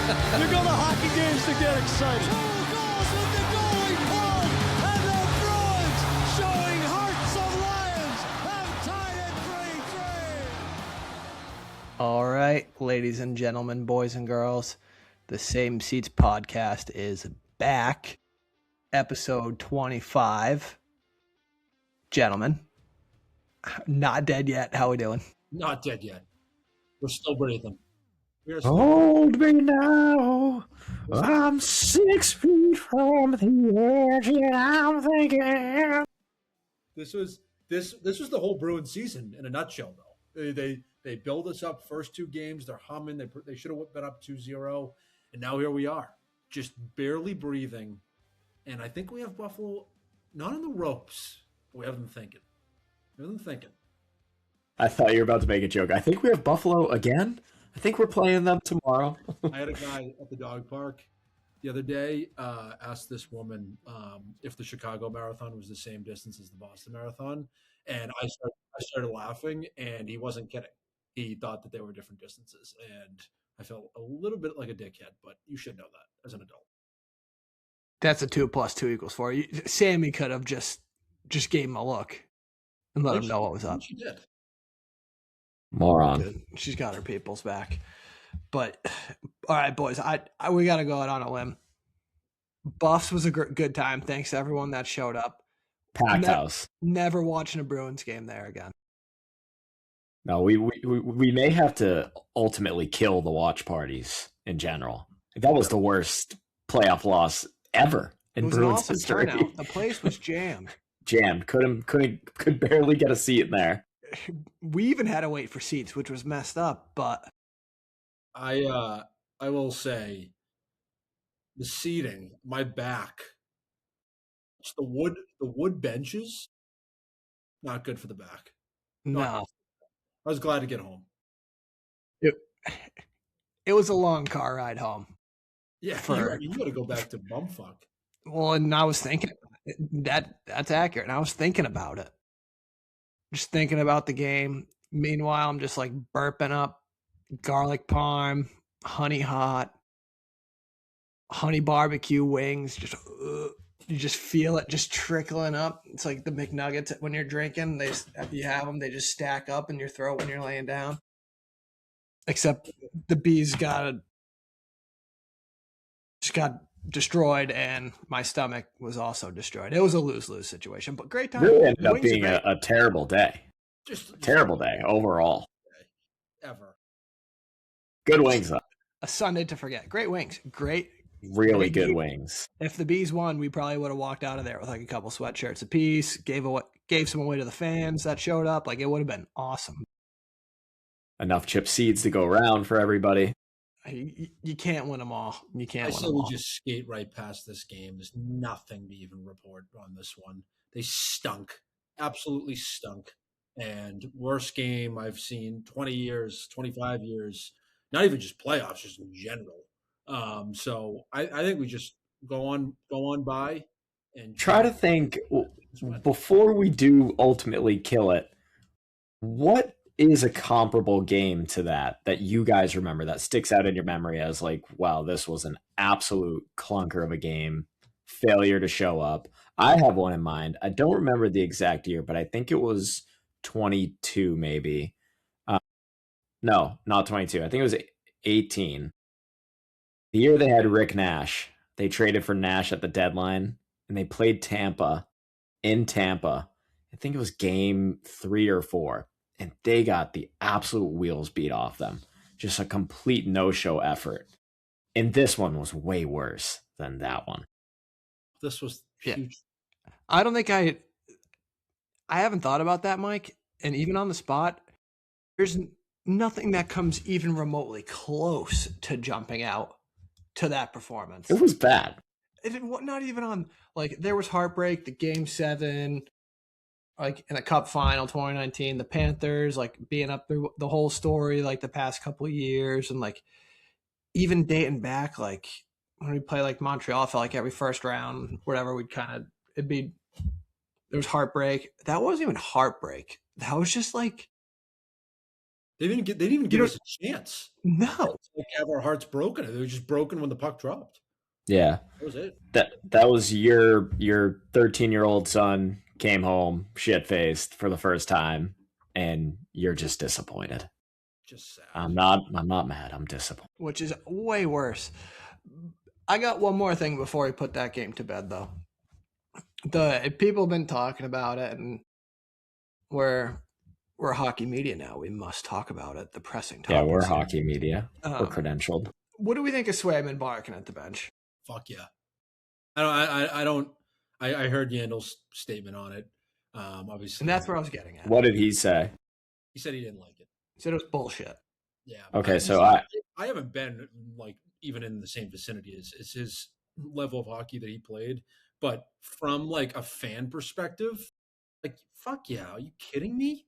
You go to hockey games to get excited. Two goals with the goalie pulled, and the Bruins, showing hearts of lions, have tied it 3-3. All right, ladies and gentlemen, boys and girls, the Same Seats podcast is back. Episode 25. Gentlemen, not dead yet. How we doing? Not dead yet. We're still breathing. Hold me now. I'm 6 feet from the edge, and I'm thinking. This was the whole Bruins season in a nutshell, though. They build us up first two games. They're humming. They should have been up 2-0, and now here we are, just barely breathing. And I think we have Buffalo not on the ropes, but we have them thinking. I thought you were about to make a joke. I think we have Buffalo again. I think we're playing them tomorrow. I had a guy at the dog park the other day asked this woman if the Chicago Marathon was the same distance as the Boston Marathon, and I started laughing, and he wasn't kidding. He thought that they were different distances, and I felt a little bit like a dickhead, but you should know that as an adult. That's a 2 + 2 = 4. Sammy could have just gave him a look and let him know what was up. She did. Moron. Good. She's got her people's back. But all right, boys, we got to go out on a limb. Buffs was a good time. Thanks to everyone that showed up. Packed house. Never watching a Bruins game there again. No, we may have to ultimately kill the watch parties in general. That was the worst playoff loss ever in Bruins history. Turnout. The place was jammed. Could barely get a seat in there. We even had to wait for seats, which was messed up. But I will say, the seating, my back, the wood benches, not good for the back. no, I was glad to get home. it was a long car ride home. Yeah, you got to go back to bumfuck. Well, and I was thinking that's accurate. And I was thinking about it. Just thinking about the game. Meanwhile, I'm just like burping up garlic parm, honey hot, honey barbecue wings. You just feel it just trickling up. It's like the McNuggets when you're drinking. After you have them, they just stack up in your throat when you're laying down. Except the bees got destroyed, and my stomach was also destroyed. It was a lose-lose situation, but great time. It really ended up being a terrible day. Just a terrible day overall. Ever. Good wings, though. A Sunday to forget. Great wings. Really good wings. If the bees won, we probably would have walked out of there with like a couple sweatshirts apiece, gave some away to the fans that showed up. Like, it would have been awesome. Enough chip seeds to go around for everybody. You can't win them all. You can't win I say them we all. just skate right past this game. There's nothing to even report on this one. They stunk. Absolutely stunk. And worst game I've seen 20 years, 25 years, not even just playoffs, just in general. So I think we just go on by and try to think before we do ultimately kill it. What is a comparable game to that you guys remember that sticks out in your memory as like, wow, this was an absolute clunker of a game, failure to show up? I have one in mind. I don't remember the exact year, but I think it was 22 maybe. No, not 22. I think it was 18. The year they had Rick Nash. They traded for Nash at the deadline, and they played Tampa in Tampa. I think it was game 3 or 4. And they got the absolute wheels beat off them. Just a complete no-show effort. And this one was way worse than that one. This was huge. I don't think I haven't thought about that, Mike. And even on the spot, there's nothing that comes even remotely close to jumping out to that performance. It was bad. Not even on, like, there was heartbreak, the game 7, like in the Cup final 2019, the Panthers, like being up through the whole story, like the past couple of years, and like even dating back, like when we play like Montreal, I felt like every first round, whatever, there was heartbreak. That wasn't even heartbreak. That was just like They didn't even give us a chance. No. It's like have our hearts broken. They were just broken when the puck dropped. Yeah. That was it. That was your 13-year-old son came home shit faced for the first time, and you're just disappointed. Just sad. I'm not mad. I'm disappointed. Which is way worse. I got one more thing before we put that game to bed, though. People have been talking about it, and we're hockey media now. We must talk about it. The pressing topics. Yeah, we're hockey media. We're credentialed. What do we think of Swayman barking at the bench? Fuck yeah. I heard Yandel's statement on it. Obviously, and that's where I was getting at. What did he say? He said he didn't like it. He said it was bullshit. Yeah. Okay, so I haven't been like even in the same vicinity as his level of hockey that he played, but from like a fan perspective, like fuck yeah, are you kidding me?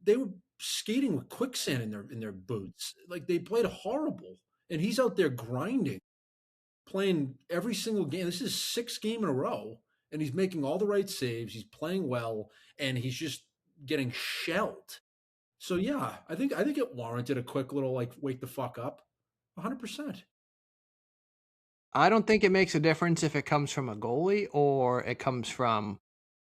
They were skating with quicksand in their boots. Like they played horrible, and he's out there grinding, playing every single game. This is 6th game in a row, and he's making all the right saves. He's playing well, and he's just getting shelled. So yeah, I think it warranted a quick little like wake the fuck up, 100%. I don't think it makes a difference if it comes from a goalie or it comes from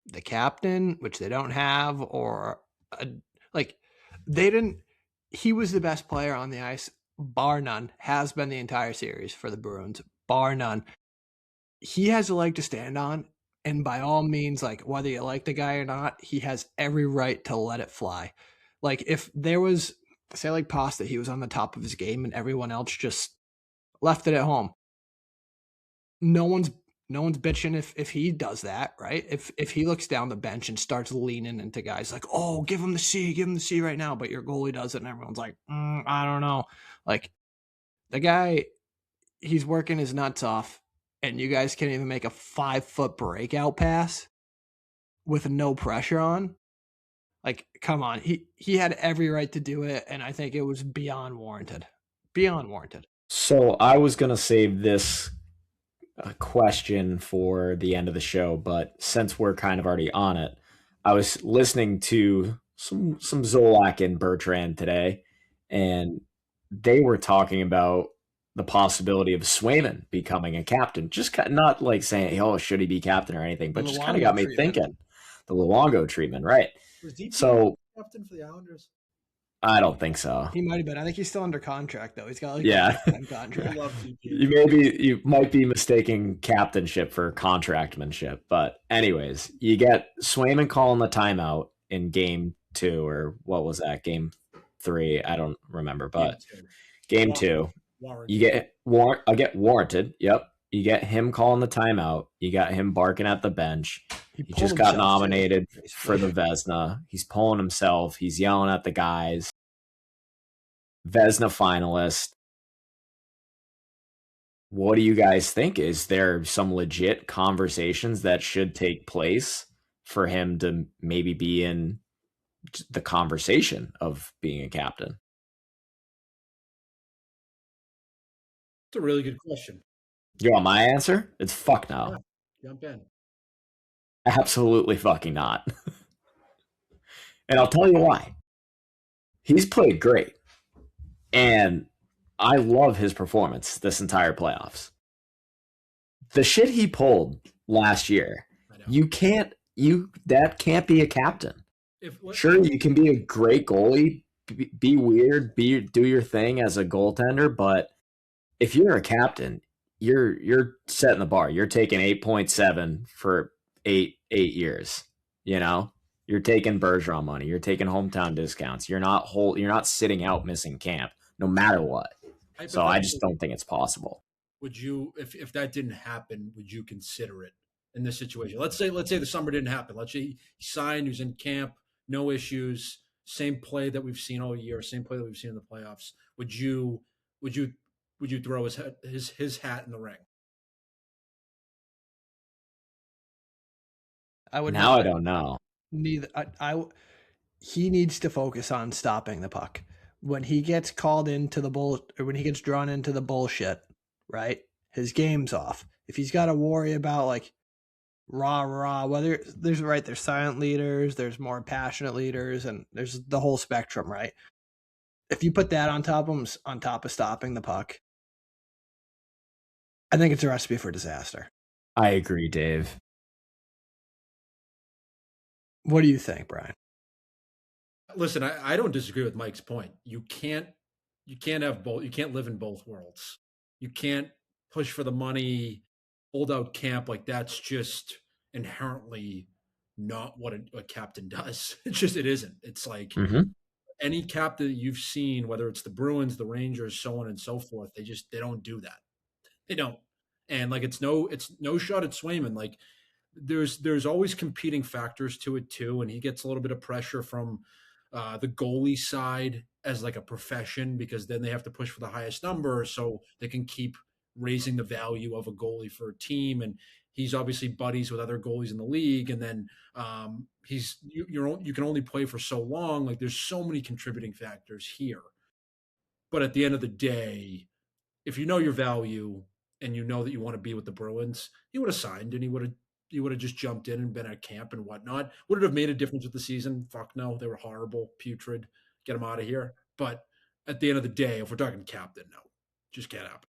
the captain, which they don't have, or they didn't. He was the best player on the ice, bar none. Has been the entire series for the Bruins, bar none. He has a leg to stand on, and by all means, like whether you like the guy or not, he has every right to let it fly. Like if there was, say, like Pasta, he was on the top of his game, and everyone else just left it at home. No one's bitching if he does that, right? If he looks down the bench and starts leaning into guys like, oh, give him the C right now, but your goalie does it, and everyone's like, I don't know. Like the guy, he's working his nuts off, and you guys can't even make a 5-foot breakout pass with no pressure on. Like, come on. He had every right to do it, and I think it was beyond warranted. Beyond warranted. So I was going to save this question for the end of the show, but since we're kind of already on it, I was listening to some Zolak and Bertrand today, and they were talking about the possibility of Swayman becoming a captain. Just not like saying, oh, should he be captain or anything, but just kind of got me thinking. The Luongo treatment, right? Was DP captain for the Islanders? I don't think so. He might have been. I think he's still under contract though. He's got like a contract. You might be mistaking captainship for contractmanship, but anyways, you get Swayman calling the timeout in game 2, or what was that? Game 3? I don't remember, but game 2. You get warranted. Yep. You get him calling the timeout. You got him barking at the bench. He just got nominated for the Vezina. He's pulling himself. He's yelling at the guys. Vezina finalist. What do you guys think? Is there some legit conversations that should take place for him to maybe be in the conversation of being a captain? It's a really good question. You want my answer? It's fuck no. Yeah, jump in. Absolutely fucking not. And I'll tell you why. He's played great. And I love his performance this entire playoffs. The shit he pulled last year, that can't be a captain. Sure, you can be a great goalie, be weird, do your thing as a goaltender, but if you're a captain, you're setting the bar. You're taking 8.7 for eight years. You know, you're taking Bergeron money. You're taking hometown discounts. You're not sitting out missing camp, no matter what. So I just don't think it's possible. Would you, if that didn't happen, would you consider it in this situation? Let's say the summer didn't happen. Let's say he signed, he was in camp, no issues, same play that we've seen all year, same play that we've seen in the playoffs. Would you throw his hat in the ring? I would. Now I don't know. Neither. He needs to focus on stopping the puck. When he gets called into the or when he gets drawn into the bullshit, right? His game's off. If he's got to worry about like rah, whether there's silent leaders, there's more passionate leaders, and there's the whole spectrum, right? If you put that on top of stopping the puck, I think it's a recipe for disaster. I agree, Dave. What do you think, Brian? Listen, I don't disagree with Mike's point. You can't have both. You can't live in both worlds. You can't push for the money, hold out camp. Like that's just inherently not what a captain does. It isn't. It's like any captain that you've seen, whether it's the Bruins, the Rangers, so on and so forth, they don't do that. They don't. And like it's no shot at Swayman. Like there's always competing factors to it too, and he gets a little bit of pressure from the goalie side as like a profession because then they have to push for the highest number so they can keep raising the value of a goalie for a team. And he's obviously buddies with other goalies in the league, and then you can only play for so long. Like there's so many contributing factors here, but at the end of the day, if you know your value and you know that you want to be with the Bruins, he would have signed and he would have just jumped in and been at camp and whatnot. Would it have made a difference with the season? Fuck no. They were horrible, putrid. Get them out of here. But at the end of the day, if we're talking captain, no. Just can't happen.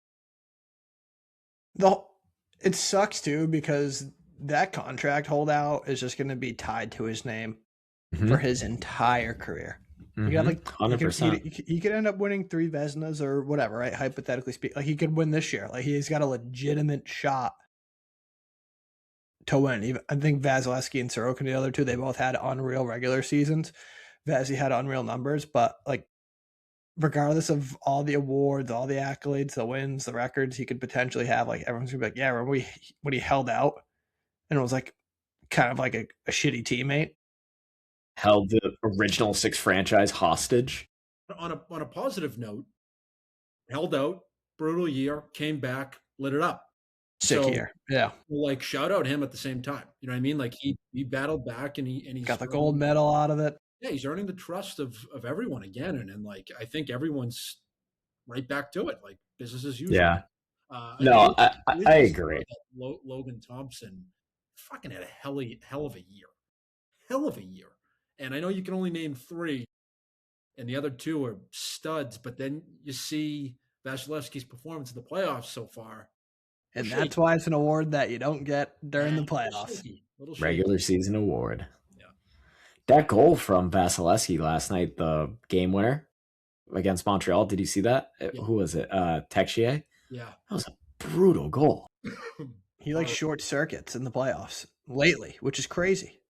It sucks too because that contract holdout is just going to be tied to his name for his entire career. You got like 100%. He could end up winning 3 Vezinas or whatever, right? Hypothetically speaking, like he could win this year. Like he's got a legitimate shot to win. Even I think Vasilevsky and Sorokin, the other two, they both had unreal regular seasons. Vazzy had unreal numbers, but like regardless of all the awards, all the accolades, the wins, the records, he could potentially have. Like everyone's gonna be like, yeah, when he held out and it was like kind of like a shitty teammate. Held the original 6 franchise hostage. On a positive note, held out, brutal year, came back, lit it up. Sick year. Yeah. Like shout out him at the same time. You know what I mean? Like he battled back and he's got the gold medal out of it. Yeah, he's earning the trust of everyone again. And like I think everyone's right back to it. Like business as usual. Yeah. I agree. Logan Thompson fucking had a hell of a year. Hell of a year. And I know you can only name 3, and the other 2 are studs, but then you see Vasilevsky's performance in the playoffs so far. And that's why it's an award that you don't get during the playoffs. Little regular season award. Yeah. That goal from Vasilevsky last night, the game winner against Montreal, did you see that? Yeah. Who was it? Texier? Yeah. That was a brutal goal. He like short circuits in the playoffs lately, which is crazy.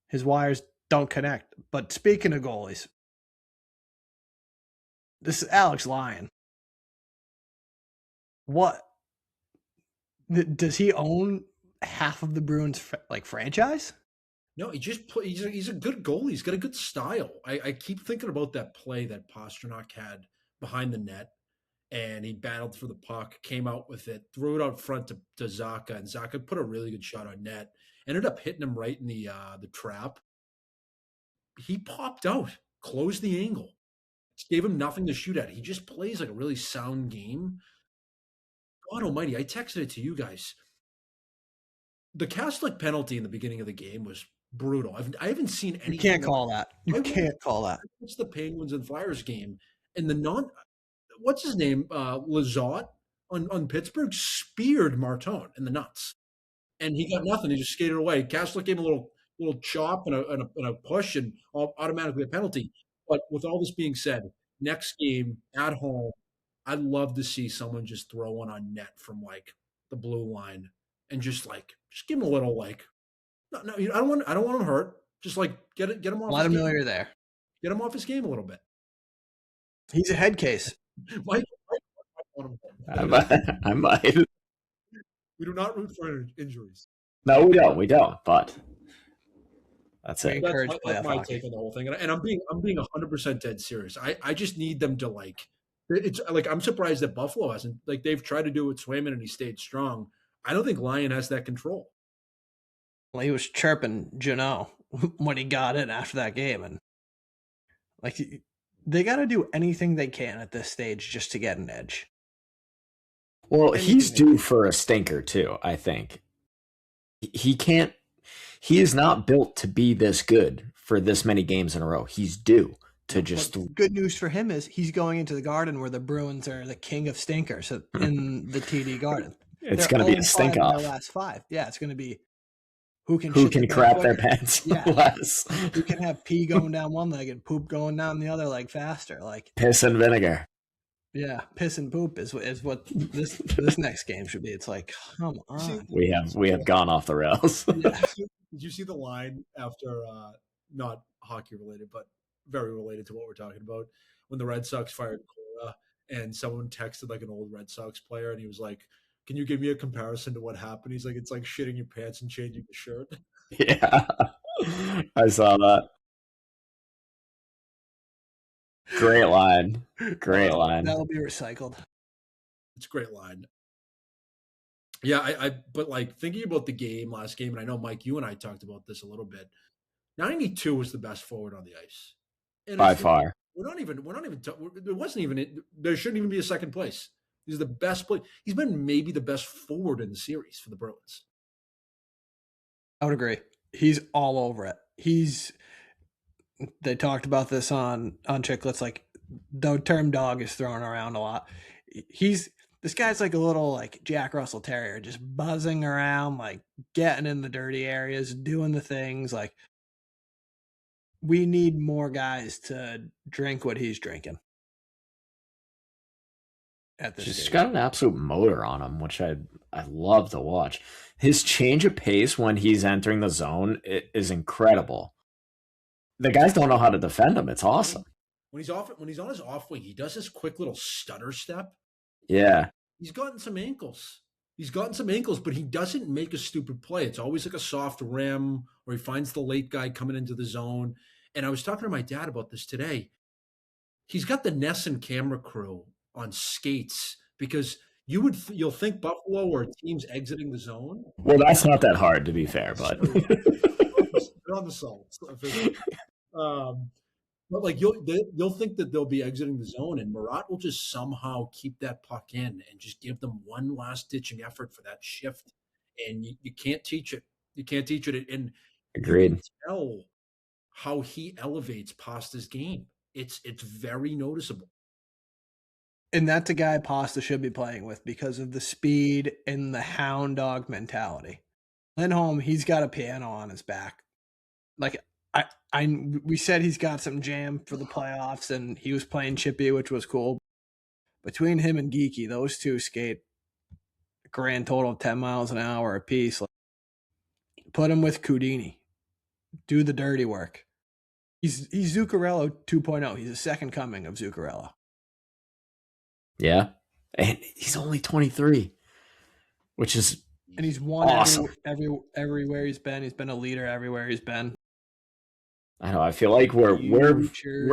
His wires don't connect. But speaking of goalies, this is Alex Lyon. What? Does he own half of the Bruins like franchise? No, he's a good goalie. He's got a good style. I keep thinking about that play that Pastrnak had behind the net, and he battled for the puck, came out with it, threw it out front to Zacha, and Zacha put a really good shot on net. Ended up hitting him right in the trap. He popped out, closed the angle, gave him nothing to shoot at. He just plays like a really sound game. God almighty, I texted it to you guys. The Kastelic penalty in the beginning of the game was brutal. I haven't seen anything. You can't call that. You can't call that. It's the Penguins and Flyers game. And what's his name? Lizotte on Pittsburgh speared Martin in the nuts. And he got nothing. He just skated away. Kastelic gave him a little chop and a push and automatically a penalty. But with all this being said, next game at home, I'd love to see someone just throw one on net from like the blue line and just give him a little no, I don't want him hurt. Just like get him off. Let him know you're there. Get him off his game a little bit. He's a head case. Mike I might. We do not root for injuries. No, we don't. But that's it. That's my take on the whole thing, and I'm being 100% dead serious. I just need them to It's like I'm surprised that Buffalo hasn't. Like they've tried to do it with Swayman and he stayed strong. I don't think Lyon has that control. Well, he was chirping Jeannot when he got in after that game, and they got to do anything they can at this stage just to get an edge. Well, he's due for a stinker too. I think he can't. He is not built to be this good for this many games in a row. He's due. to just. But good news for him is he's going into the Garden where the Bruins are the king of stinkers in the TD Garden. It's going to be a stink in off. their last 5. Yeah, it's going to be who can crap their pants less. Who can have pee going down one leg and poop going down the other leg faster? Like piss and vinegar. Yeah, piss and poop is what this next game should be. It's like, come on. We have gone off the rails. Yeah. Did you see the line after not hockey related, but very related to what we're talking about, when the Red Sox fired Cora and someone texted like an old Red Sox player and he was like, "Can you give me a comparison to what happened?" He's like, "It's like shitting your pants and changing the shirt." Yeah, I saw that. Great line. Great line. That'll be recycled. It's a great line. Yeah, but like thinking about the last game, and I know Mike, you and I talked about this a little bit. 92 was the best forward on the ice. And by far. We're not even, it wasn't even, there shouldn't even be a second place. He's the best player. He's been maybe the best forward in the series for the Bruins. I would agree. He's all over it. They talked about this on Chicklets, like the term dog is thrown around a lot. This guy's like a little like Jack Russell Terrier, just buzzing around, like getting in the dirty areas, doing the things. Like we need more guys to drink what he's drinking. At this Just stage. Got an absolute motor on him, which I love to watch. His change of pace when he's entering the zone is incredible. The guys don't know how to defend him. It's awesome. When he's on his off wing, he does this quick little stutter step. Yeah. He's gotten some ankles. But he doesn't make a stupid play. It's always like a soft rim, or he finds the late guy coming into the zone. And I was talking to my dad about this today. He's got the Nesson camera crew on skates, because you'll think Buffalo or teams exiting the zone. Well, that's not that hard, to be fair, but they're on the salt. But like you'll think that they'll be exiting the zone, and Murat will just somehow keep that puck in and just give them one last ditching effort for that shift. And you can't teach it. You can't teach it. And agreed. You can tell how he elevates Pasta's game. It's very noticeable. And that's a guy Pasta should be playing with because of the speed and the hound dog mentality. Lindholm, he's got a piano on his back. Like we said he's got some jam for the playoffs, and he was playing chippy, which was cool. Between him and Geeky, those two skate a grand total of 10 miles an hour apiece. Like, put him with Houdini. Do the dirty work. He's Zuccarello 2.0. He's a second coming of Zuccarello. Yeah. And he's only 23, which is and he's won awesome. everywhere he's been. He's been a leader everywhere he's been. I know. I feel like we're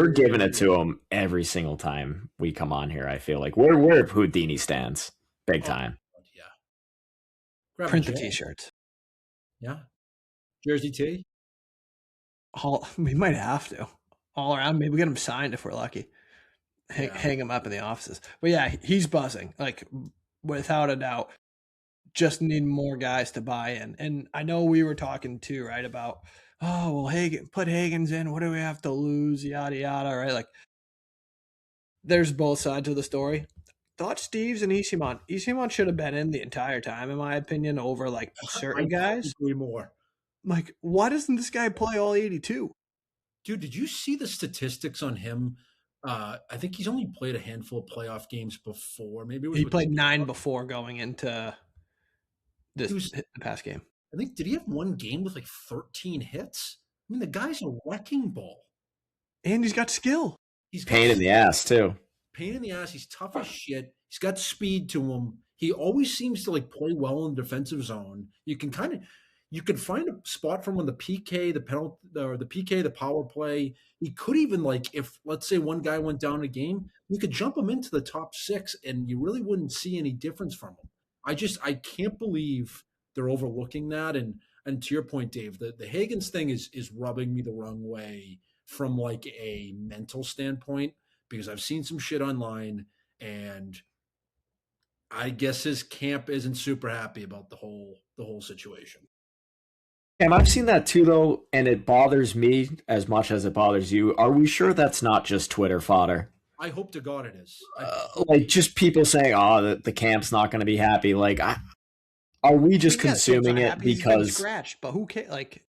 giving it to him every single time we come on here. I feel like we're Houdini stands big time. Yeah. Print the t-shirts. Yeah. Jersey T. We might have to all around. Maybe get him signed if we're lucky. Hang him up in the offices. But yeah, he's buzzing, like without a doubt. Just need more guys to buy in. And I know we were talking too, right, about put Hagens in. What do we have to lose? Yada yada, right? Like, there's both sides of the story. Thought Steves and Isimon should have been in the entire time, in my opinion, over like certain guys. Way more. Like, why doesn't this guy play all 82? Dude, did you see the statistics on him? I think he's only played a handful of playoff games before. Maybe it was he played 9 before going into the past game. I think, did he have one game with like 13 hits? I mean, the guy's a wrecking ball. And he's got skill. He's pain in the ass, too. Pain in the ass. He's tough as shit. He's got speed to him. He always seems to like play well in the defensive zone. You can find a spot from on the PK, the penalty, or the PK, the power play. He could even, like, if let's say one guy went down a game, you could jump him into the top 6, and you really wouldn't see any difference from him. I can't believe they're overlooking that. And to your point, Dave, the Hagens thing is rubbing me the wrong way from like a mental standpoint, because I've seen some shit online, and I guess his camp isn't super happy about the whole situation. I've seen that too, though, and it bothers me as much as it bothers you. Are we sure that's not just Twitter fodder? I hope to God it is. Like just people saying, "Oh, the camp's not going to be happy." Like, are we just consuming it because? Scratched, but who cares? Like,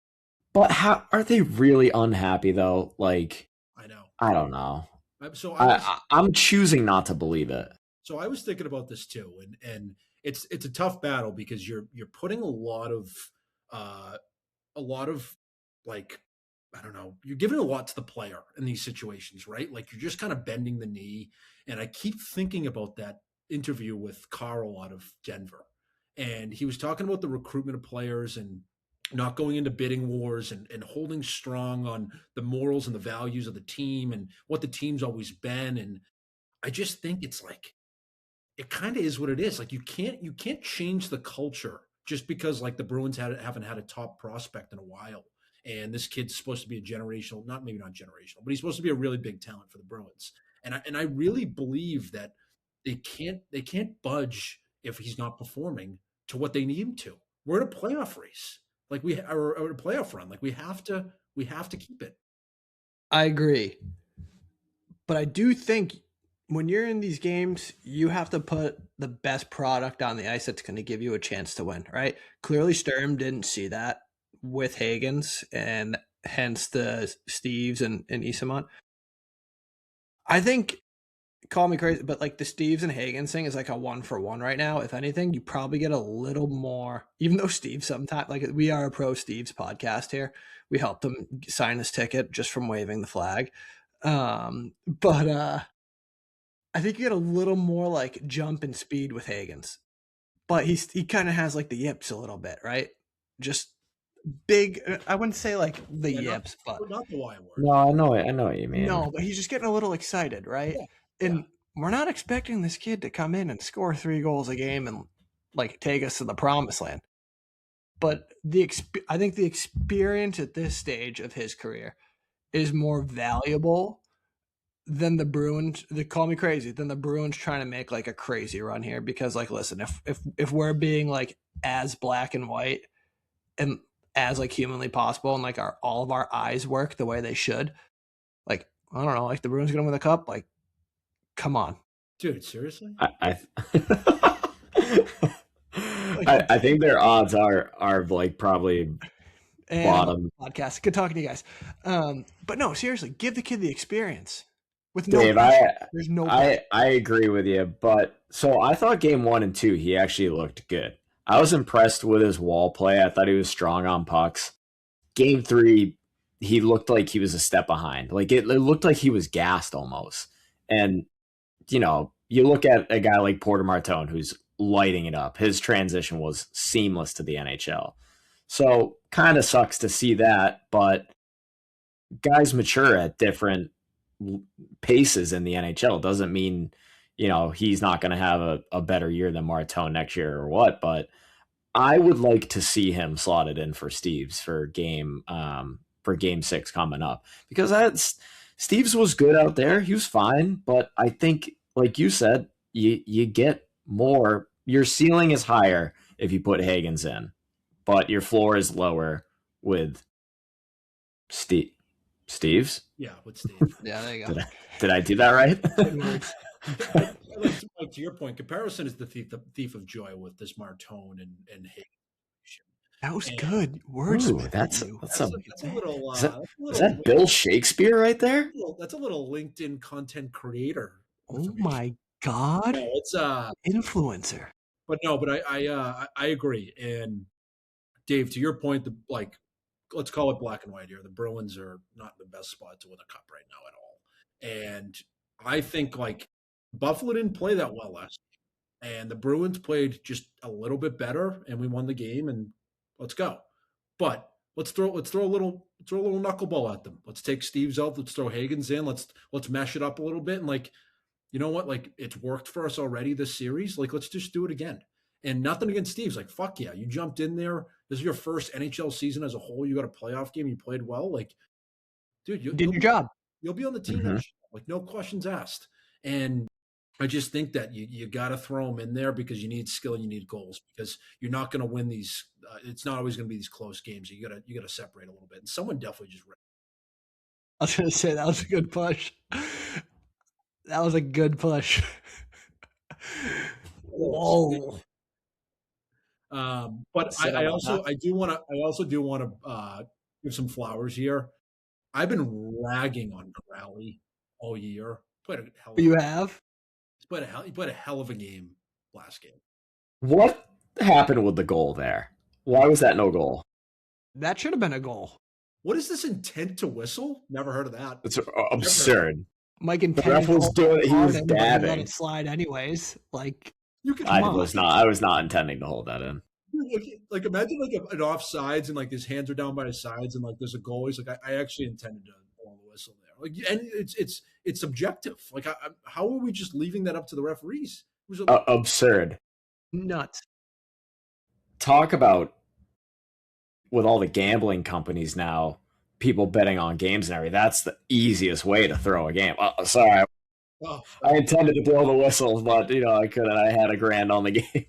but how are they really unhappy though? Like, I know. I don't know. So I'm choosing not to believe it. So I was thinking about this too, and it's a tough battle because you're putting a lot of like, I don't know, you're giving a lot to the player in these situations, right? Like you're just kind of bending the knee. And I keep thinking about that interview with Carl out of Denver. And he was talking about the recruitment of players and not going into bidding wars and holding strong on the morals and the values of the team and what the team's always been. And I just think it's like it kind of is what it is. Like you can't change the culture just because like the Bruins haven't had a top prospect in a while. And this kid's supposed to be a generational, maybe not generational, but he's supposed to be a really big talent for the Bruins. And I really believe that they can't budge if he's not performing to what they need him to. We're in a playoff race. Like we are a playoff run. Like we have to keep it. I agree. But I do think when you're in these games, you have to put the best product on the ice that's going to give you a chance to win, right? Clearly, Sturm didn't see that with Hagens, and hence the Steves and Isamont. I think, call me crazy, but like the Steves and Hagens thing is like a 1-for-1 right now. If anything, you probably get a little more, even though Steve sometimes, like we are a pro Steves podcast here. We helped him sign his ticket just from waving the flag. But I think you get a little more like jump and speed with Hagens, but he kind of has like the yips a little bit, right? Just big. I wouldn't say like the yips, but not the Y word. No, I know what you mean. No, but he's just getting a little excited, right? Yeah. And we're not expecting this kid to come in and score 3 goals a game and like take us to the promised land. But I think the experience at this stage of his career is more valuable than the Bruins. They call me crazy. Than the Bruins trying to make like a crazy run here. Because like, listen, if we're being like as black and white and as like humanly possible, and like all of our eyes work the way they should, like I don't know, like the Bruins gonna win the cup. Like, come on, dude, seriously. I think their odds are like probably bottom. Podcast. Good talking to you guys. But no, seriously, give the kid the experience. With no Dave, there's no. I agree with you, but so I thought game 1 and 2 he actually looked good. I was impressed with his wall play. I thought he was strong on pucks. Game 3, he looked like he was a step behind. Like it looked like he was gassed almost. And you know, you look at a guy like Porter Martone who's lighting it up. His transition was seamless to the NHL. So kind of sucks to see that, but guys mature at different paces in the NHL. Doesn't mean, you know, he's not going to have a better year than Martone next year or what, but I would like to see him slotted in for Steves for game 6 coming up, because Steves was good out there. He was fine, but I think, like you said, you get more. Your ceiling is higher if you put Hagens in, but your floor is lower with Steves. Yeah, with Steve. Yeah, there you go. Did I do that right? Like, to your point, comparison is the thief of joy with this Martone and Hagen. That was good. Words. That's a little. Is that Bill Shakespeare right there? That's a little LinkedIn content creator. Oh my God! No, it's influencer. But no, but I agree. And Dave, to your point, let's call it black and white here. The Bruins are not in the best spot to win a cup right now at all. And I think like Buffalo didn't play that well last game, and the Bruins played just a little bit better, and we won the game. And let's go. But let's throw a little knuckleball at them. Let's take Steve's out. Let's throw Hagens in. Let's mash it up a little bit. And like, you know what? Like it's worked for us already this series. Like let's just do it again. And nothing against Steve's. Like fuck yeah, you jumped in there. This is your first NHL season as a whole. You got a playoff game. You played well. Like, dude, you did your job. You'll be on the team next year. Like no questions asked. And I just think that you got to throw them in there because you need skill, you need goals because you're not going to win these. It's not always going to be these close games. You got to separate a little bit. And someone definitely just I was going to say that was a good push. That was a good push. Whoa. But Sit on I the also top. I also do want to give some flowers here. I've been ragging on Crowley all year. You have? He played a hell of a game last game. What happened with the goal there? Why was that no goal? That should have been a goal. What is this intent to whistle? Never heard of that. It's absurd. Mike The intended ref was doing. He was but he let dabbing. it slide anyways. Like, You could I was not intending to hold that in. like imagine like an offsides and like his hands are down by his sides and like there's a goal. He's like, I actually intended to blow the whistle there. Like, and it's subjective. Like, how are we just leaving that up to the referees? It was Absurd. nuts. Talk about with all the gambling companies now, people betting on games and everything. That's the easiest way to throw a game. Sorry, I intended to blow the whistle, but I couldn't. I had $1,000 on the game.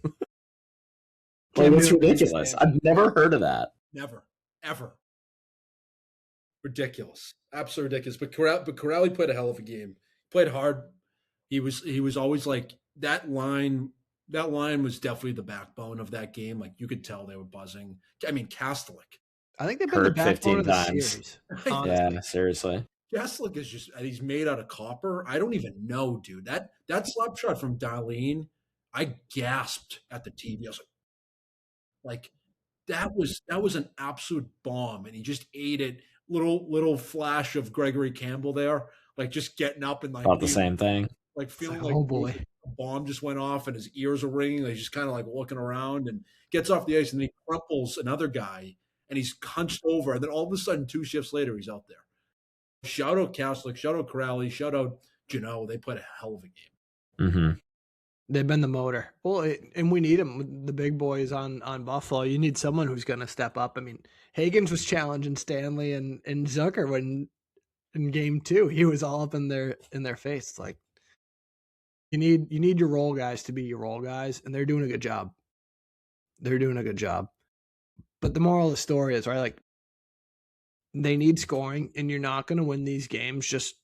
Like, that's ridiculous. I've never heard of that. Never, ever. Ridiculous, absolutely ridiculous. But Corrali played a hell of a game. Played hard. He was always like that line. That line was definitely the backbone of that game. Like you could tell they were buzzing. I mean, Kastelic. I think they've been the backbone of the times. series. Yeah, seriously. Kastelic is just he's made out of copper. I don't even know, dude. That slap shot from Darlene, I gasped at the TV. I was like that was an absolute bomb, and he just ate it. Little flash of Gregory Campbell there, like just getting up and like thought the same thing. Like feeling like, oh boy, a bomb just went off and his ears are ringing. He's just kind of like looking around and gets off the ice and then he crumples another guy and he's hunched over. And then all of a sudden, 2 shifts later, he's out there. Shout out Kastelic, shout out Corrali, shout out Janot. They played a hell of a game. Mm-hmm. They've been the motor. Well, and we need them. The big boys on Buffalo. You need someone who's going to step up. I mean, Hagens was challenging Stanley and Zucker when in game 2. He was all up in their face. It's like you need your role guys to be your role guys, and they're doing a good job. But the moral of the story is, right, like they need scoring, and you're not going to win these games just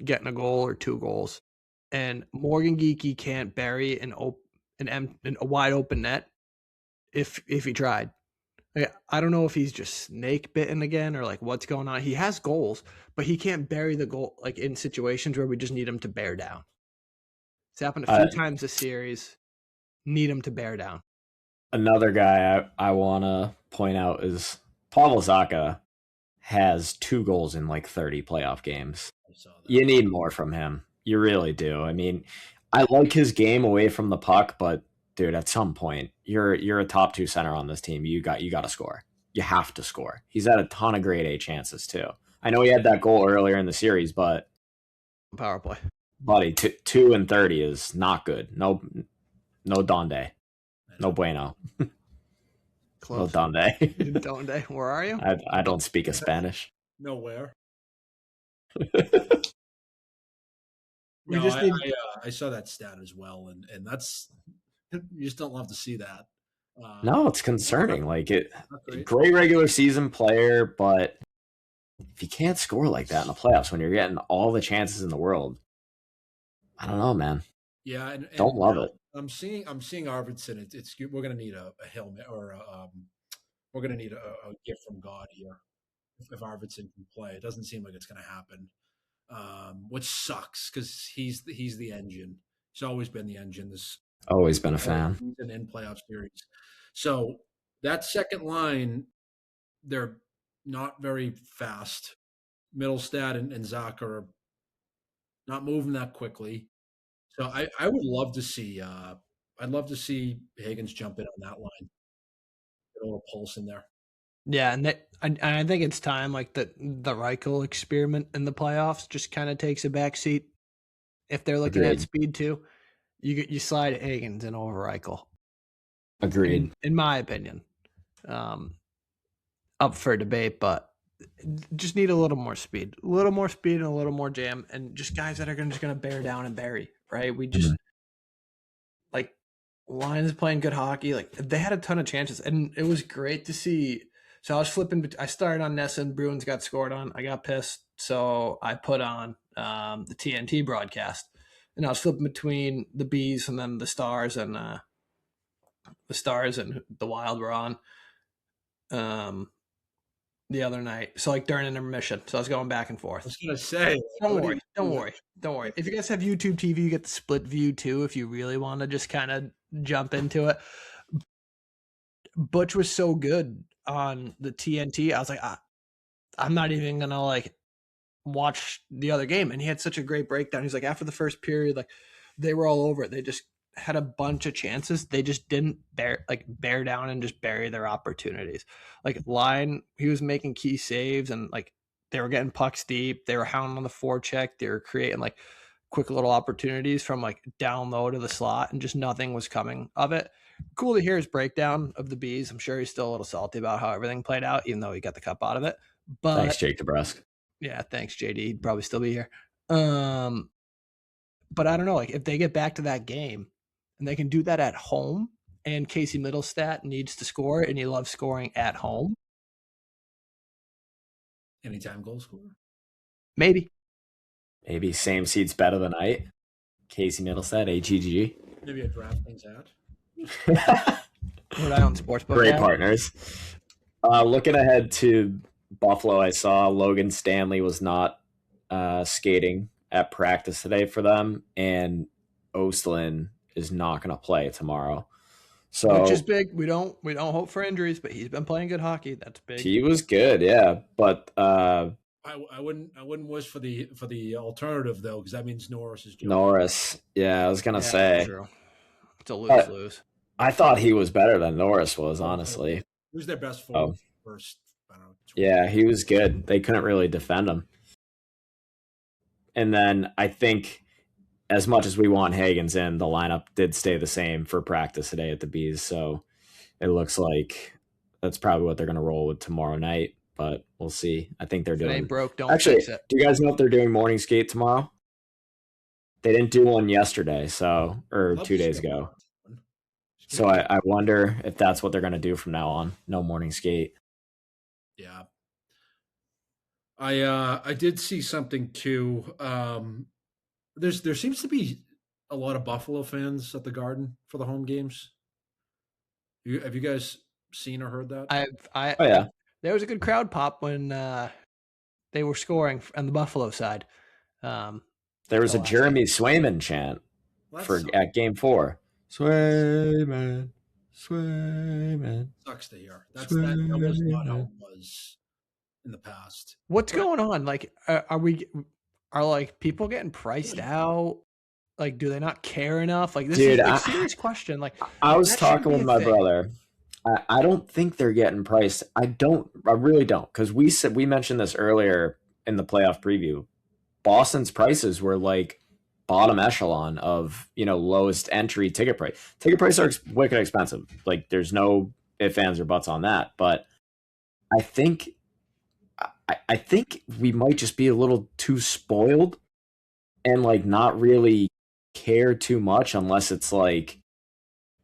getting a goal or 2 goals. And Morgan Geekie can't bury a wide open net if he tried. Like, I don't know if he's just snake bitten again or like what's going on. He has goals, but he can't bury the goal like in situations where we just need him to bear down. It's happened a few times this series. Need him to bear down. Another guy I want to point out is Pavel Zacha has 2 goals in like 30 playoff games. You need more from him. You really do. I mean, I like his game away from the puck, but dude, at some point, you're a top 2 center on this team. You got to score. You have to score. He's had a ton of grade A chances too. I know he had that goal earlier in the series, but power play, buddy, 2 and 30 is not good. No donde, no bueno. Close. No donde. Donde, where are you? I don't speak a Spanish. Nowhere. Just need... I saw that stat as well, and that's you just don't love to see that. No, it's concerning. Like great regular season player, but if you can't score like that in the playoffs when you're getting all the chances in the world, I don't know, man. Yeah, and don't love it. I'm seeing Arvidsson. It's we're gonna need a helmet or we're gonna need a gift from God here if Arvidsson can play. It doesn't seem like it's gonna happen. Which sucks because he's the engine. He's always been the engine. Always been a fan. In playoff series. So that second line, they're not very fast. Middlestad and Zach are not moving that quickly. So I would love to see I'd love to see Higgins jump in on that line. Get a little pulse in there. Yeah, and I think it's time like the Reichel experiment in the playoffs just kind of takes a back seat. If they're looking at speed too, you slide Higgins in over Reichel. Agreed. In my opinion, up for debate, but just need a little more speed and a little more jam, and just guys that are just going to bear down and bury. Right? We just like Lions playing good hockey. Like they had a ton of chances, and it was great to see. So I was flipping. I started on Nesson. Bruins got scored on. I got pissed, so I put on the TNT broadcast, and I was flipping between the Bees and then the Stars and the Wild were on the other night. So like during intermission, so I was going back and I forth. was gonna say, Don't worry. If you guys have YouTube TV, you get the split view too. If you really want to just kind of jump into it. Butch was so good on the TNT. I was like, I'm not even gonna like watch the other game. And he had such a great breakdown. He's like, after the first period, like they were all over it. They just had a bunch of chances. They just didn't bear down and just bury their opportunities. Like line, he was making key saves and like they were getting pucks deep. They were hounding on the forecheck. They were creating like quick little opportunities from like down low to the slot, and just nothing was coming of it. Cool to hear his breakdown of the Bees. I'm sure he's still a little salty about how everything played out, even though he got the cup out of it. But Thanks, Jake DeBrusque. yeah, thanks, JD. He'd probably still be here. But I don't know, like if they get back to that game and they can do that at home, and Casey Middlestat needs to score and he loves scoring at home, anytime goal scorer. maybe. Maybe same seats bet of the night. Casey Middlestat, AGG. Maybe a DraftKings ad. Rhode Island Sportsbook. Great ad. partners. Looking ahead to Buffalo, I saw Logan Stanley was not skating at practice today for them, and Ostlin is not going to play tomorrow. So Which is big. We don't hope for injuries, but he's been playing good hockey. That's big. he was good, yeah. But I wouldn't wish for the alternative though, because that means Norris is joining. Norris, yeah, I was going to say. True. It's a lose-lose. I thought he was better than Norris was, honestly. Who's their best forward first? I don't know, 20. Yeah, he was good. They couldn't really defend him. And then I think as much as we want Hagens in, the lineup did stay the same for practice today at the Bees. So it looks like that's probably what they're going to roll with tomorrow night, but we'll see. I think they're If it doing. ain't broke, don't Actually, fix it. do you guys know if they're doing morning skate tomorrow? They didn't do one yesterday, or Love 2 to days see ago. one. So I wonder if that's what they're going to do from now on. No morning skate. Yeah. I did see something too. There seems to be a lot of Buffalo fans at the Garden for the home games. Have you guys seen or heard that? Oh yeah, There was a good crowd pop when they were scoring on the Buffalo side. there was a last Jeremy Swayman chant at Game 4. Swayman. Sucks to hear. That was not how it was in the past. What's going on? Like, are like people getting priced out? Like, do they not care enough? Like, this Dude, is a serious question. Like, I was that shouldn't talking be with a my thing. brother. I don't think they're getting priced. I really don't, because we mentioned this earlier in the playoff preview. Boston's prices were like bottom echelon of lowest entry ticket price. Ticket prices are wicked expensive. Like there's no ifs, ands, or buts on that. But I think we might just be a little too spoiled and like not really care too much unless it's like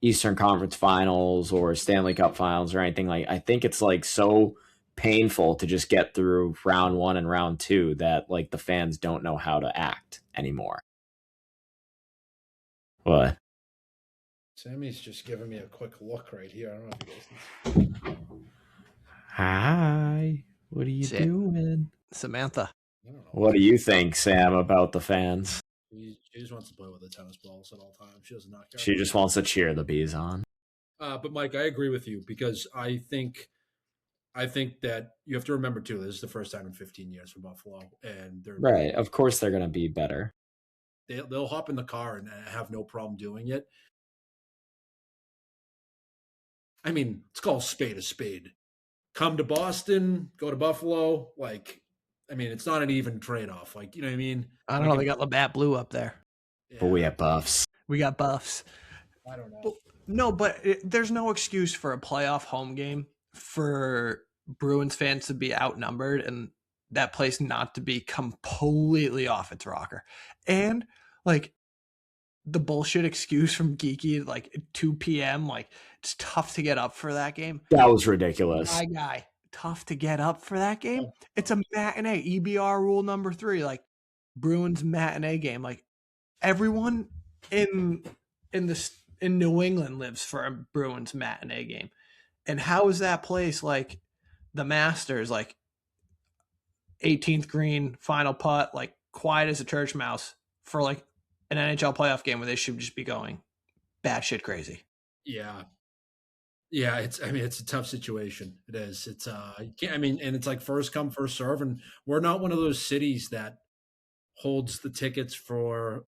Eastern Conference Finals or Stanley Cup Finals or anything. Like I think it's like so painful to just get through round 1 and round 2 that like the fans don't know how to act anymore. What? Sammy's just giving me a quick look right here. I don't know if you guys can see. Hi. What are you doing? Samantha. I don't know. What do you think, Sam, about the fans? She just wants to play with the tennis balls at all times. She does not care. She just wants to cheer the Bees on. But Mike, I agree with you, because I think that you have to remember too, this is the first time in 15 years for Buffalo, and they're Right. Of course they're going to be better. They'll hop in the car and have no problem doing it. I mean, it's called spade a spade. Come to Boston, go to Buffalo. Like, I mean, it's not an even trade-off. Like, you know what I mean? I don't know. They got Labatt Blue up there. Yeah, But we have Buffs. We got Buffs. I don't know. No, but there's no excuse for a playoff home game for Bruins fans to be outnumbered and that place not to be completely off its rocker. And like the bullshit excuse from Geeky like 2 p.m. Like it's tough to get up for that game. That was ridiculous. My guy, tough to get up for that game. It's a matinee. EBR rule number 3, like Bruins matinee game. Like everyone in New England lives for a Bruins matinee game. And how is that place like the Masters, like 18th green, final putt, like quiet as a church mouse for like an NHL playoff game where they should just be going batshit crazy? Yeah. Yeah, it's a tough situation. It is. It's you can't, and it's like first come, first serve, and we're not one of those cities that holds the tickets for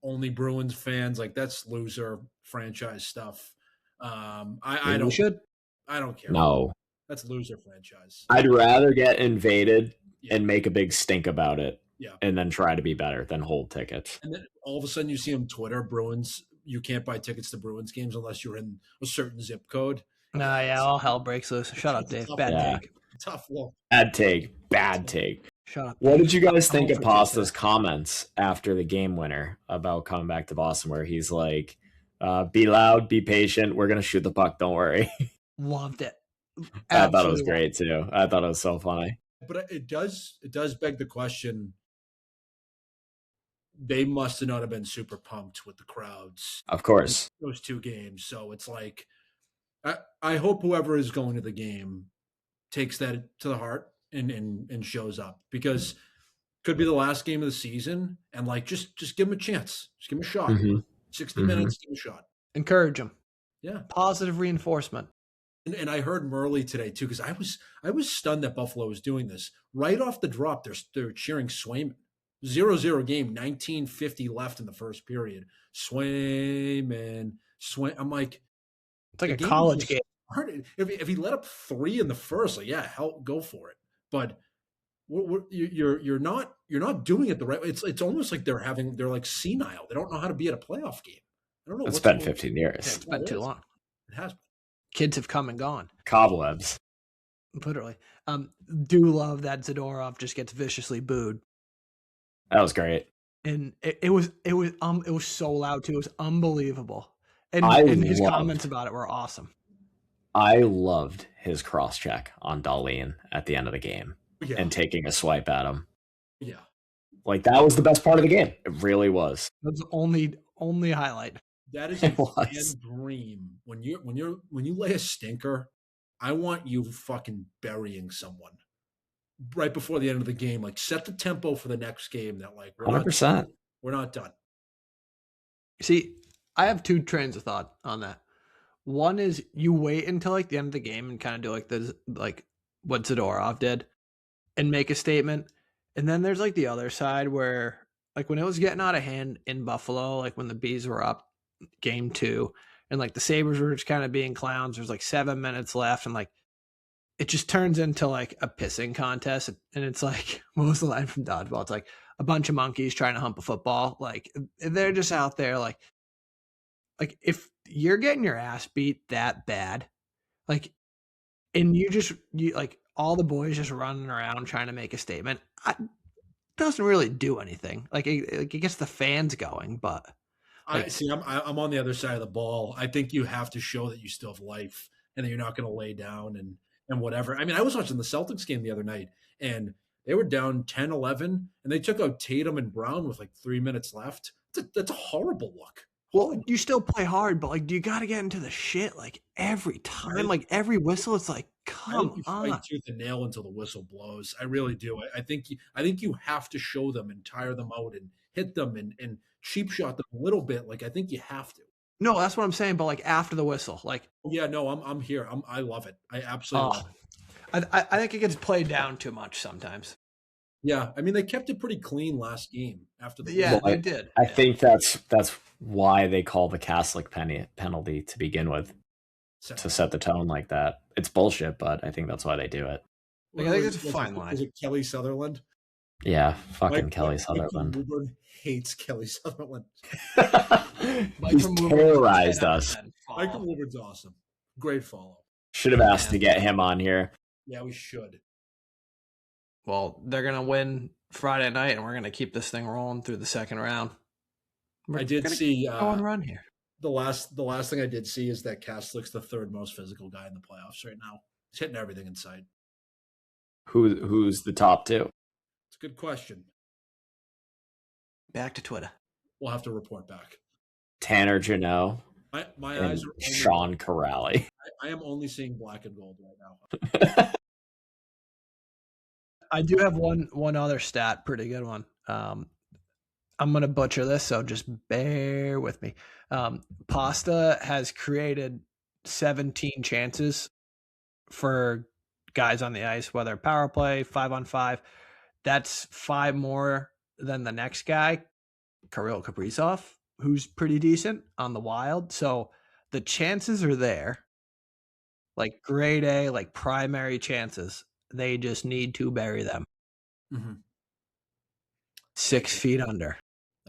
only Bruins fans. Like that's loser franchise stuff. I don't should. I don't care. No. That's loser franchise. I'd rather get invaded Yeah. and make a big stink about it. Yeah. And then try to be better than hold tickets. And then all of a sudden you see on Twitter, Bruins, you can't buy tickets to Bruins games unless you're in a certain zip code. Yeah, all hell breaks loose. Shut up, Dave. Bad take. Tough look. Bad take. Shut up. What did you guys think I'm of over Pasta's comments after the game winner about coming back to Boston, where he's like, be loud, be patient, we're going to shoot the puck, don't worry. Loved it. I thought it was great, too. I thought it was so funny. But it does beg the question, they must have not have been super pumped with the crowds. Of course. Those 2 games. So it's like, I hope whoever is going to the game takes that to the heart and shows up, because it could be the last game of the season, and like just give them a chance. Just give them a shot. Mm-hmm. 60 minutes, give them a shot. Encourage them. Yeah. Positive reinforcement. And I heard Murley today too, because I was stunned that Buffalo was doing this. Right off the drop, they're cheering Swayman. 0-0 game, 19:50 left in the first period. Swayman. I'm like, it's like a college game. If he let up 3 in the first, like, yeah, hell, go for it. But you're not doing it the right way. It's almost like they're like senile. They don't know how to be at a playoff game. I don't know. It's been 15 years. It's been too long. It has been. Kids have come and gone. Cobwebs. Literally. Do love that Zadorov just gets viciously booed. That was great. And it was so loud too. It was unbelievable. And his comments about it were awesome. I loved his cross check on Darlene at the end of the game and taking a swipe at him. Yeah. Like that was the best part of the game. It really was. That's the only highlight. That is a fan dream. When you lay a stinker, I want you fucking burying someone right before the end of the game. Like set the tempo for the next game. That like 100%. We're not done. See, I have 2 trains of thought on that. One is you wait until like the end of the game and kind of do like what Zadorov did and make a statement. And then there's like the other side where like when it was getting out of hand in Buffalo, like when the Bees were up game 2 and like the Sabres were just kind of being clowns. There's like 7 minutes left and like it just turns into like a pissing contest. And it's like, what was the line from Dodgeball? It's like a bunch of monkeys trying to hump a football. Like they're just out there like if you're getting your ass beat that bad, like, and you like all the boys just running around trying to make a statement, doesn't really do anything. Like it gets the fans going, but like, I'm on the other side of the ball. I think you have to show that you still have life and that you're not going to lay down and whatever. I mean, I was watching the Celtics game the other night and they were down 10-11 and they took out Tatum and Brown with like 3 minutes left. That's a horrible look. Well, you still play hard, but like, do you got to get into the shit like every time, like every whistle? It's like, come on, fight tooth and nail until the whistle blows. I really do. I think you have to show them and tire them out and hit them and cheap shot them a little bit. Like I think you have to. No, that's what I'm saying. But like after the whistle, like yeah, no, I'm here. I love it. I absolutely love it. I think it gets played down too much sometimes. Yeah, I mean they kept it pretty clean last game after the they did. I think that's why they call the Catholic penalty to begin with, to set the tone like that. It's bullshit, but I think that's why they do it. Like, I think it's a fine line. Is it Kelly Sutherland? Yeah, fucking Kelly Sutherland. Michael hates Kelly Sutherland. He's terrorized us. Michael Woodward's awesome. Great follow. Should have asked to get him on here. Yeah, we should. Well, they're going to win Friday night, and we're going to keep this thing rolling through the second round. We're I did gonna see go on run here. the last thing I did see is that Kaslick's the third most physical guy in the playoffs right now. He's hitting everything in sight. Who's the top two? It's a good question. Back to Twitter. We'll have to report back. Tanner Janot My and eyes are only, Sean Corrali. I am only seeing black and gold right now. I do have one other stat, pretty good one. I'm gonna butcher this, so just bear with me. Pasta has created 17 chances for guys on the ice, whether power play, 5-on-5. That's 5 more than the next guy, Kirill Kaprizov, who's pretty decent on the Wild. So the chances are there, like grade A, like primary chances. They just need to bury them. Mm-hmm. 6 feet under.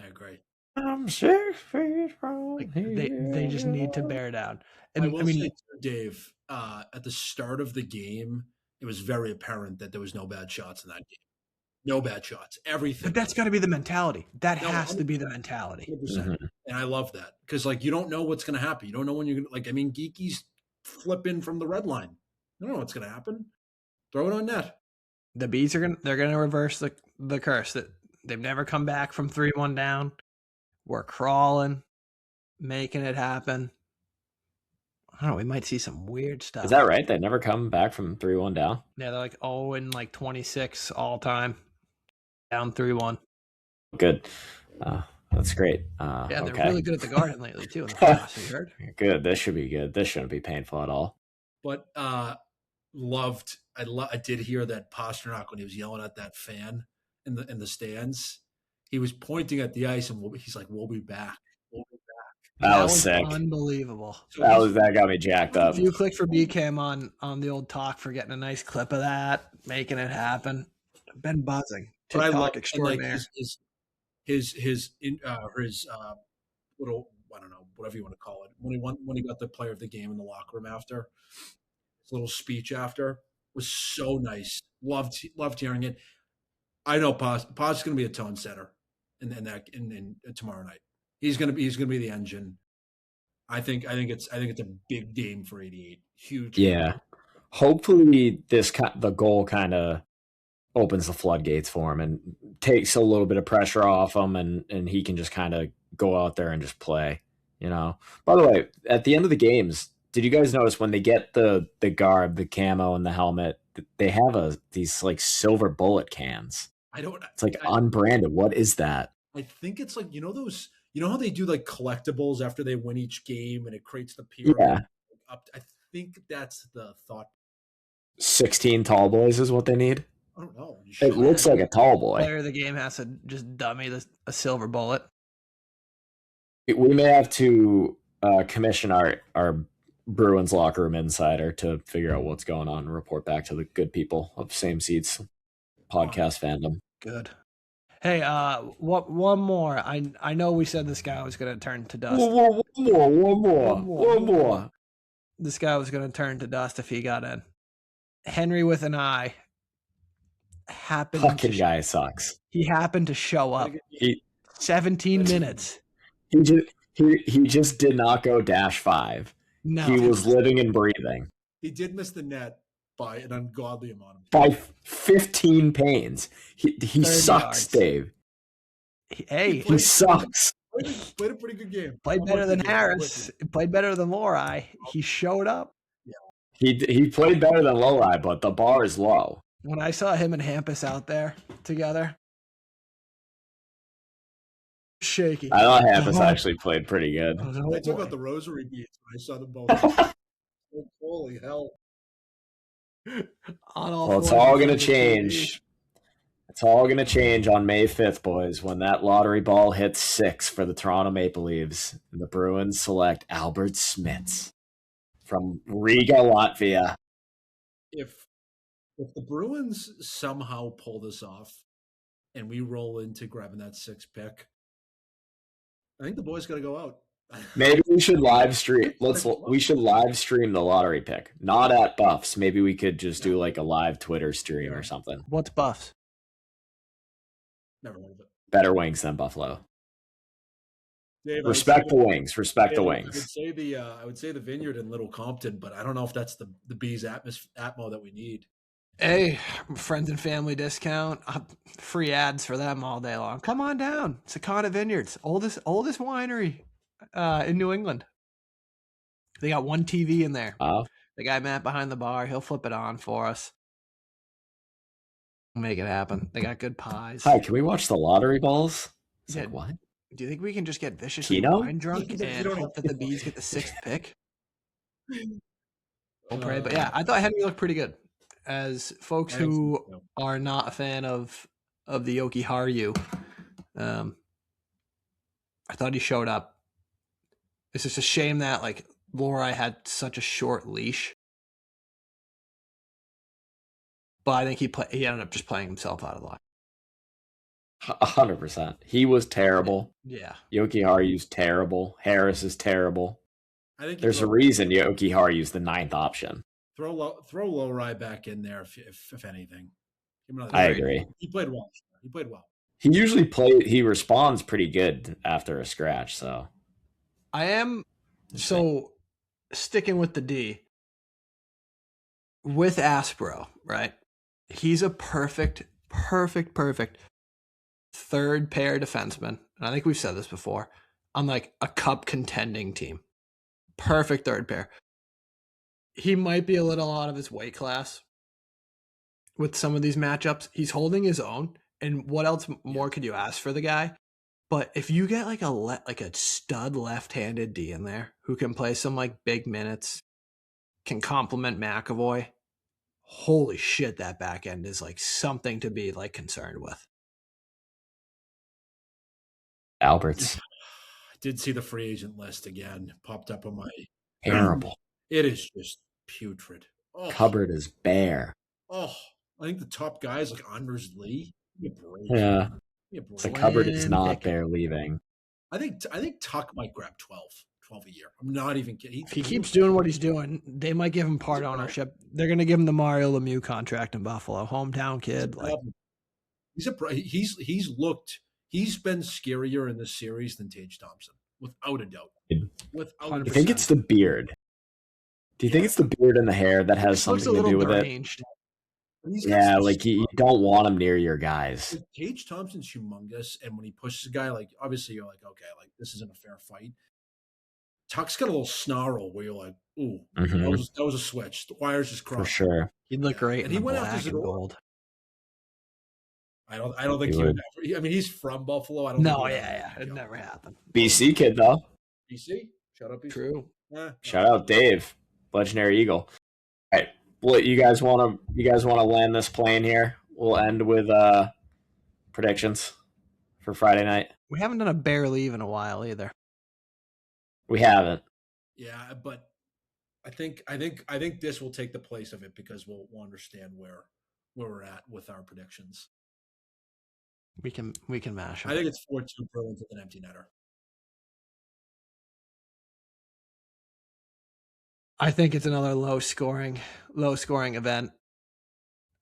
I agree. I'm 6 feet from Like they just need to bear down. And I will say, Dave, at the start of the game, it was very apparent that there was no bad shots in that game. No bad shots. Everything. but that's got to be the mentality. That No, has to be the mentality. 100%. And I love that because, like, you don't know what's going to happen. You don't know when you're going to, like, I mean, Geeky's flipping from the red line. You don't know what's going to happen. Throw it on net. The Bees they're gonna reverse the curse that they've never come back from 3-1 down. We're crawling, making it happen. I don't know. We might see some weird stuff. Is that right? They never come back from 3-1 down? Yeah, they're like 0-26 all time, down 3-1. Good. That's great. Yeah, they're okay. really good at the Garden lately too in the playoffs. Have you heard? Good. This should be good. This shouldn't be painful at all. But I did hear that Pasternak, when he was yelling at that fan in the stands, he was pointing at the ice and he's like, "We'll be back. We'll be back." That was sick. Unbelievable. So That got me jacked up. If you click for BCam on the old talk for getting a nice clip of that, making it happen, been buzzing. But I love TikTok extraordinaire. like his little, I don't know, whatever you want to call it, when he got the player of the game in the locker room after, his little speech after was so nice. Loved hearing it. I know Paz is going to be a tone setter in tomorrow night. He's going to be the engine. I think it's a big game for 88. Huge. Yeah. Hopefully the goal kind of opens the floodgates for him and takes a little bit of pressure off him, and he can just kind of go out there and just play, you know. By the way, at the end of the games, did you guys notice when they get the garb, the camo, and the helmet, they have these like silver bullet cans? It's like unbranded. What is that? I think it's like, you know how they do like collectibles after they win each game and it creates the pyramid? Yeah. I think that's the thought. 16 tall boys is what they need. I don't know. It looks like a tall boy. Player of the game has to just dummy a silver bullet. We may have to commission our Bruins locker room insider to figure out what's going on and report back to the good people of Same Seats podcast fandom. Good. Hey, one more. I know we said this guy was going to turn to dust. One more. This guy was going to turn to dust if he got in. Henry with an I happened. Fucking guy sucks. He happened to show up. 17 minutes. He just did not go -5. No, he was living and breathing. He did miss the net by an ungodly amount of by 15 panes. He sucks, yards. Dave. He sucks. Played a pretty good game. Played better than Harris. Played better than Lori. He showed up. Yeah. He played better than Lori, but the bar is low. When I saw him and Hampus out there together, shaky. I thought Hampus actually played pretty good. I took out the rosary beads when I saw them both. Holy hell. Well, it's all going to change. It's all going to change on May 5th, boys, when that lottery ball hits 6 for the Toronto Maple Leafs. And the Bruins select Albert Smits from Riga, Latvia. If the Bruins somehow pull this off and we roll into grabbing that 6th pick, I think the boys got to go out. Maybe we should live stream. We should live stream the lottery pick. Not at Buffs. Maybe we could just do like a live Twitter stream or something. What's Buffs? Never heard of it. Better wings than Buffalo. Dave, I would say Respect the the- wings. Respect the Dave, wings. I would say the Vineyard in Little Compton, but I don't know if that's the Bees atmo that we need. Hey, friends and family discount, free ads for them all day long. Come on down, Sakana Vineyards, oldest winery in New England. They got one TV in there. Oh, The guy Matt behind the bar, he'll flip it on for us. Make it happen. They got good pies. hi. Can we watch the lottery balls? It's Yeah. like what? Do you think we can just get viciously Keno? wine drunk You and don't hope that the Bees get the 6th pick? We'll pray. But Uh, yeah, I thought Henry looked pretty good. As folks I think so, who too. are not a fan of the Yoki Haru, I thought he showed up. It's just a shame that like Lori had such a short leash. But I think he ended up just playing himself out of line. 100%. He was terrible. Yeah. Yoki Haru's terrible. Harris is terrible. I think There's a reason Yoki Haru's the 9th option. throw Low Rye back in there if anything. Give him another I game. agree. He played well. He usually he responds pretty good after a scratch, so I am so sticking with the D. With Aspro, right? He's a perfect third pair defenseman. And I think we've said this before. On like a cup contending team. Perfect third pair. He might be a little out of his weight class with some of these matchups. He's holding his own. And what else more could you ask for the guy? But if you get like a stud left-handed D in there who can play some like big minutes, can complement McAvoy, holy shit, that back end is like something to be like concerned with. Alberts. I did see the free agent list again. Popped up on my Terrible. It is just putrid. Oh, Cupboard is bare. Oh, I think the top guy is like Anders Lee. Give me a break. Yeah. Give me a The break. cupboard is Slim not picking. bare leaving. I think Tuck might grab 12 a year. I'm not even kidding. If he keeps doing what he's doing, they might give him part ownership. They're going to give him the Mario Lemieux contract in Buffalo. Hometown kid. Like, he's been scarier in this series than Tage Thompson, without a doubt. I think it's the beard. Do you think it's the beard and the hair that has looks something a to do little with deranged. Yeah, like you don't want him near your guys. Tage Thompson's humongous, and when he pushes a guy, like obviously you're like, okay, like this isn't a fair fight. Tuck's got a little snarl where you're like, ooh, that was a switch. The wires just crossed. For sure. He'd look great And in he the went after black and Zadorov. gold. I don't think He he would. would. I mean, he's from Buffalo. I don't. No, think yeah. It'd never happen. BC kid though. BC, shout out BC. True. Shout out Dave, legendary Eagle. All right, well, you guys want to land this plane here? We'll end with predictions for Friday night. We haven't done a bare leave in a while either. We haven't. Yeah, but I think this will take the place of it because we'll understand where we're at with our predictions. We can mash them. I think it's 4-2 Bruins with an empty netter. I think it's another low scoring event.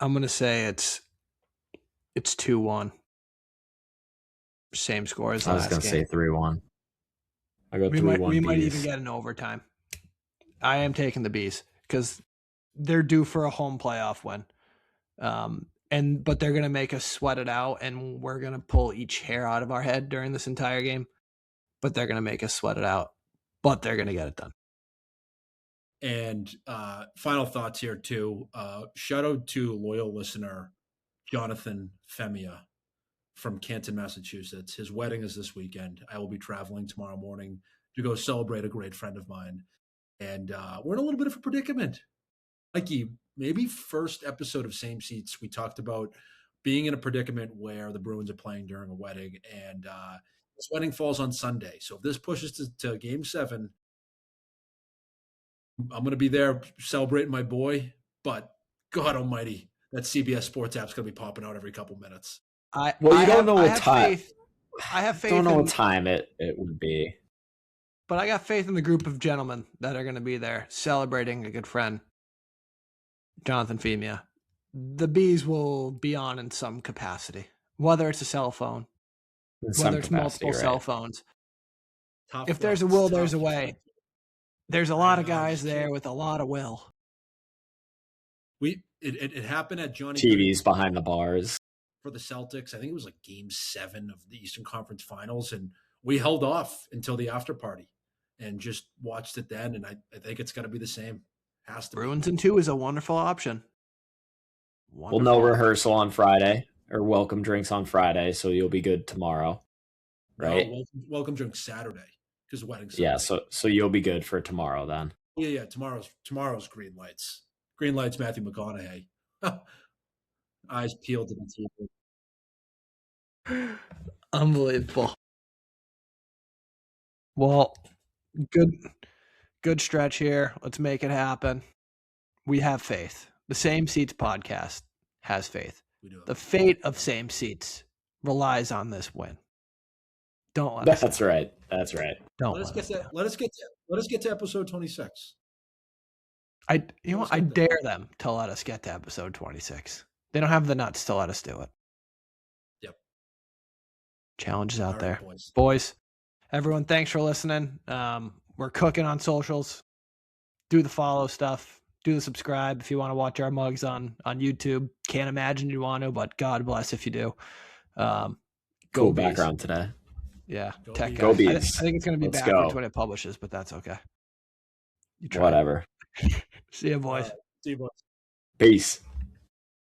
I'm gonna say it's 2-1. Same score as I was last gonna game. say 3-1. I go 3-1. We might even get an overtime. I am taking the Bees because they're due for a home playoff win. But they're gonna make us sweat it out, and we're gonna pull each hair out of our head during this entire game. But they're gonna make us sweat it out. But they're gonna get it done. And final thoughts here too. Shout out to loyal listener Jonathan Femia from Canton, Massachusetts. His wedding is this weekend. I will be traveling tomorrow morning to go celebrate a great friend of mine. And we're in a little bit of a predicament. Mikey, maybe first episode of Same Seats, we talked about being in a predicament where the Bruins are playing during a wedding. And this wedding falls on Sunday. So if this pushes to Game 7, I'm going to be there celebrating my boy, but God almighty, that CBS Sports app's going to be popping out every couple minutes. I don't know what time. I have faith. Don't know what time it would be. But I got faith in the group of gentlemen that are going to be there celebrating a good friend, Jonathan Femia. The Bees will be on in some capacity, whether it's a cell phone, whether it's multiple cell phones. Tough If there's a roads, will, there's a tough. way. There's a lot of guys there with a lot of will. It happened at Johnny TVs behind the bars. for the Celtics. I think it was like Game 7 of the Eastern Conference Finals, and we held off until the after party and just watched it then. And I think it's got to be the same. Has to. Bruins and 2 is a wonderful option. Well, no rehearsal on Friday or welcome drinks on Friday, so you'll be good tomorrow, right? No, welcome drink Saturday because the wedding's Yeah, Saturday. so you'll be good for tomorrow then. Yeah. Tomorrow's green lights. Green lights, Matthew McConaughey. Eyes peeled to the TV. Unbelievable. Well, good stretch here. Let's make it happen. We have faith. The Same Seats podcast has faith. We do. The fate of Same Seats relies on this win. Don't let us. That's right. That's right. Don't Let us get to episode 26. I dare them to let us get to episode 26. They don't have the nuts to let us do it. Yep. Challenges out All there. right, Boys, everyone, thanks for listening. We're cooking on socials. Do the follow stuff. Do the subscribe if you want to watch our mugs on YouTube. Can't imagine you want to, but God bless if you do. Cool Bees. background today. Yeah. Go Tech Bees. guy. Go Bees. I think it's going to be Let's backwards go. when it publishes, but that's okay. You try. Whatever. See you, boys. See you, boys. Peace.